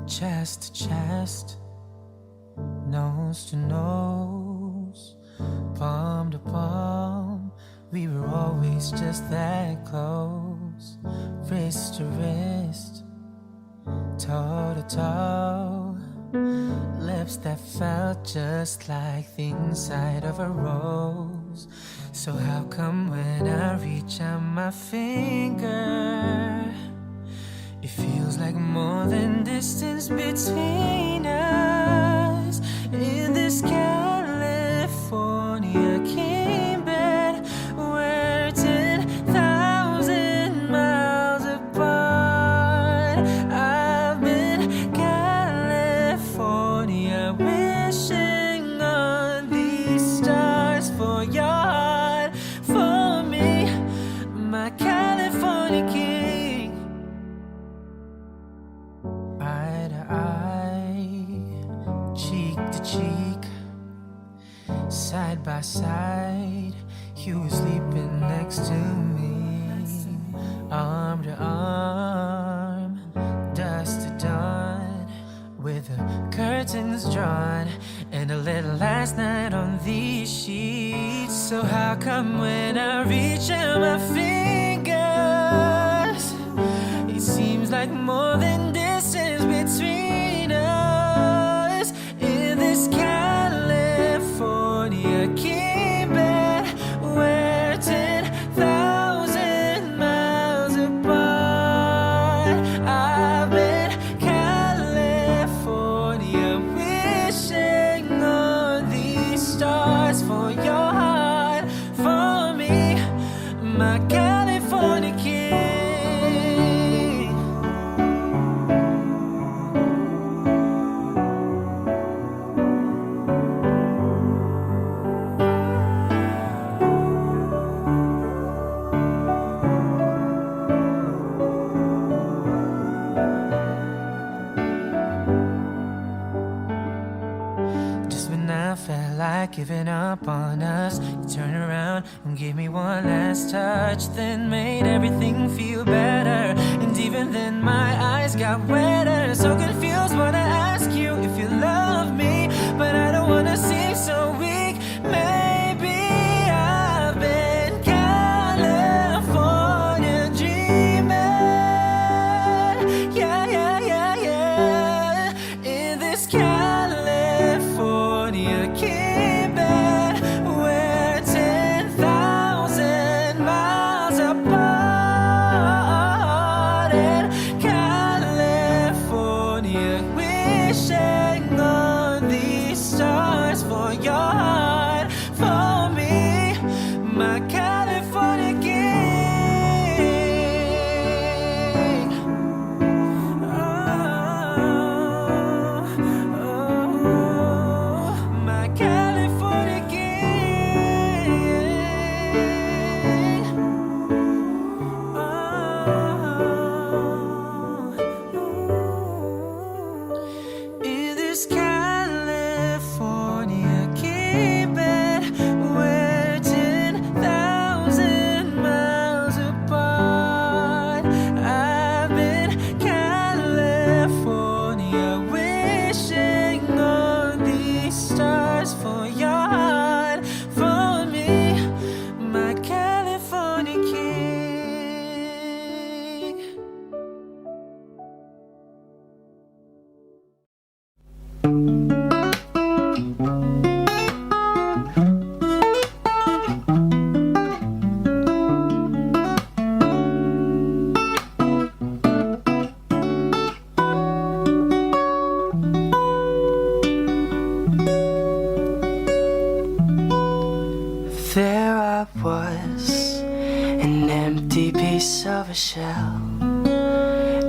Chest to chest, nose to nose, palm to palm, we were always just that close. Wrist to wrist, toe to toe, lips that felt just like the inside of a rose. So how come when I reach out my finger, it feels like more than distance between us? In this California king bed, we're 10,000 miles apart. I've been California wishing on these stars for your heart, for me, my California king. Eye to eye, cheek to cheek, side by side, you were sleeping next to me. Arm to arm, dusk to dawn, with the curtains drawn, and a little last night on these sheets. So how come when I reach out my fingers, it seems like more than distance between us? In this California king bed, we're 10,000 miles apart. I've been California wishing on these stars for your heart, for me, my California king. Just when I felt like giving up on us, you turned around and gave me one last touch, then made everything feel better. And even then my eyes got wetter. So confused, wanna ask you if you love me, but I don't wanna stars for your heart. For me, my California king. There I was, an empty piece of a shell,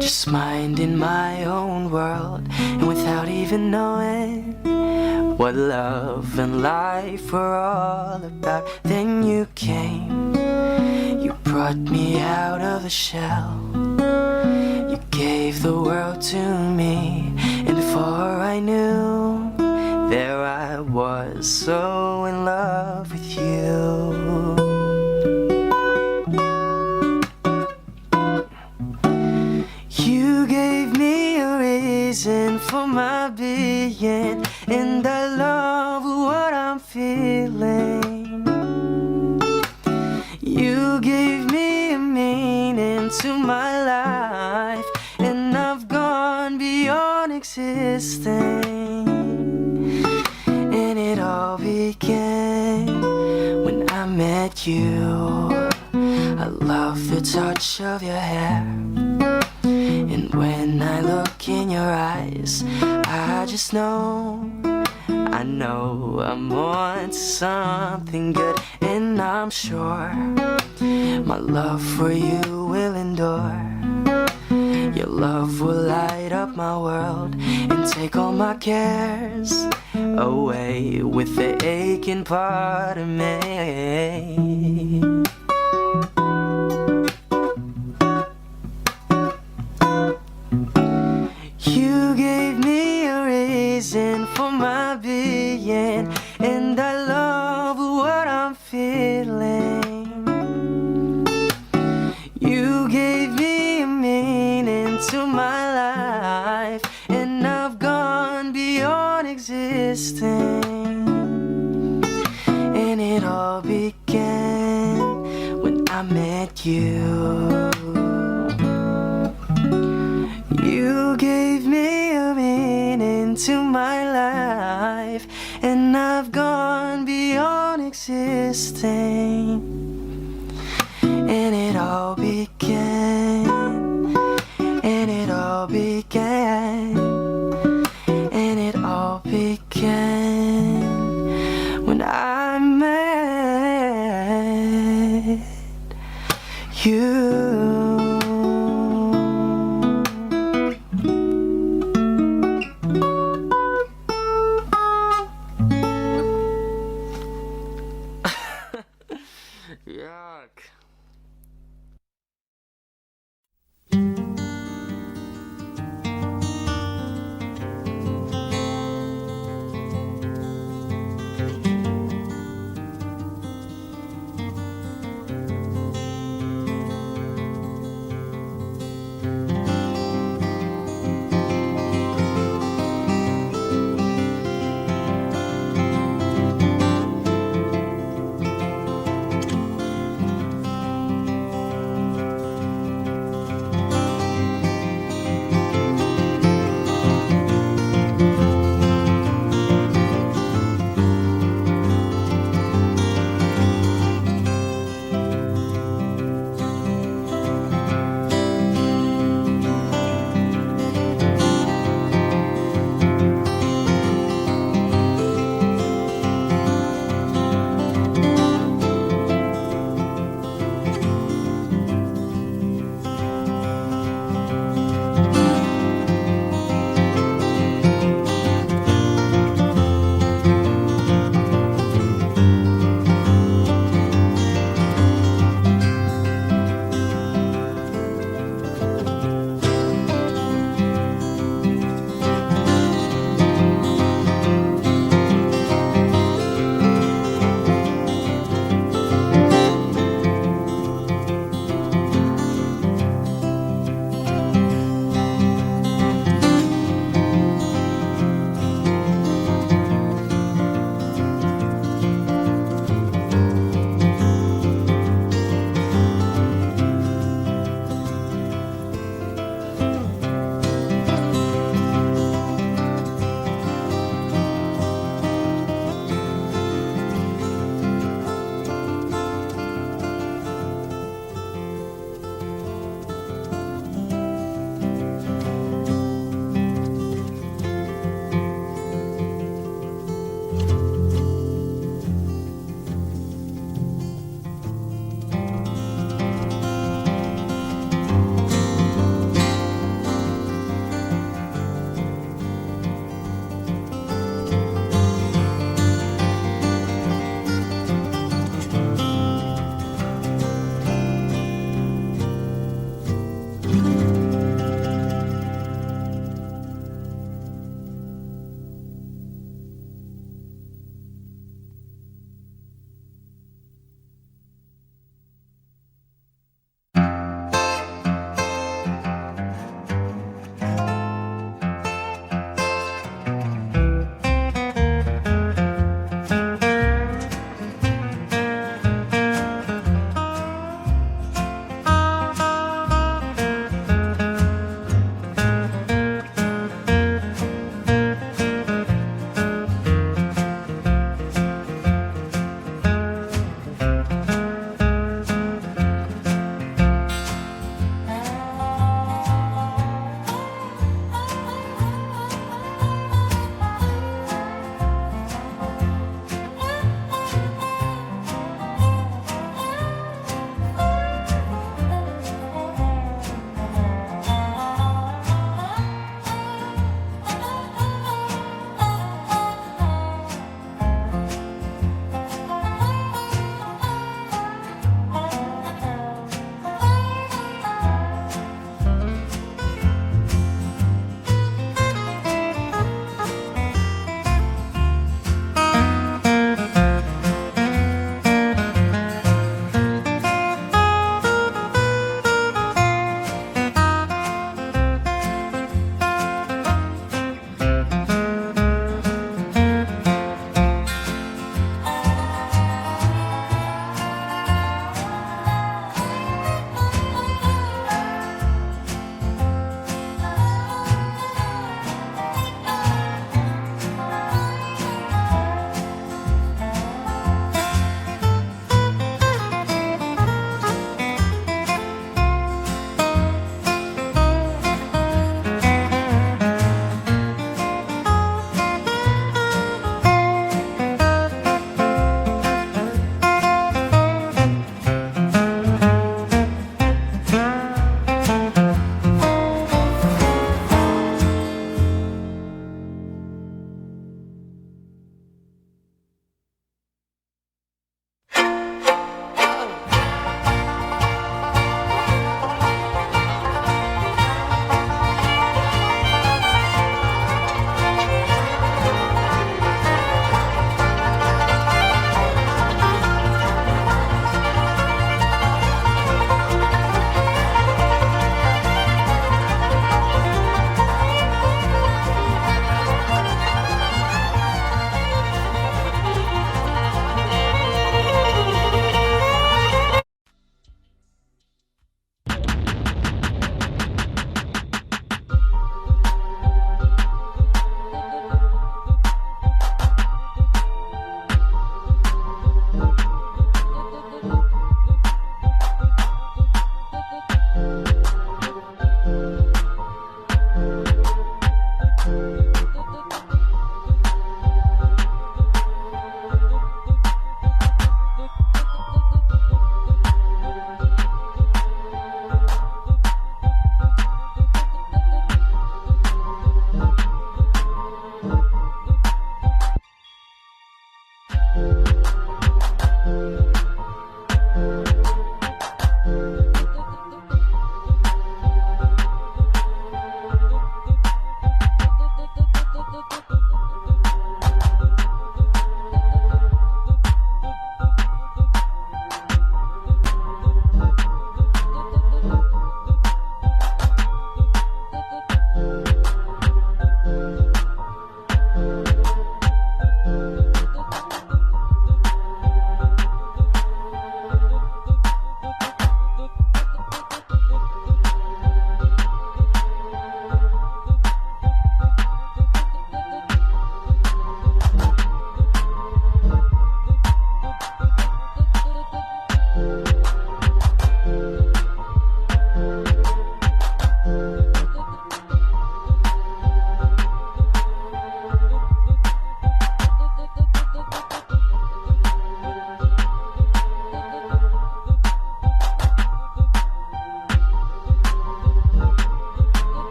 just minding my own world, and without even knowing what love and life were all about. Then you came, you brought me out of the shell, you gave the world to me, and before I knew, there I was, so in love with you. You gave me a reason for my being, and I love what I'm feeling. You gave me a meaning to my life, and I've gone beyond existing. And it all began when I met you. I love the touch of your hair, and when I look in your eyes, I just know, I know I'm on to something good. And I'm sure my love for you will endure. Your love will light up my world and take all my cares away with the aching part of me. You gave me a reason for my being, and I love what I'm feeling. You gave me a meaning to my life, and I've gone beyond existing. And it all began when I met you. You gave me a meaning to my life, and I've gone beyond existing. And it all began, and it all began, and it all began when I met you. Yuck.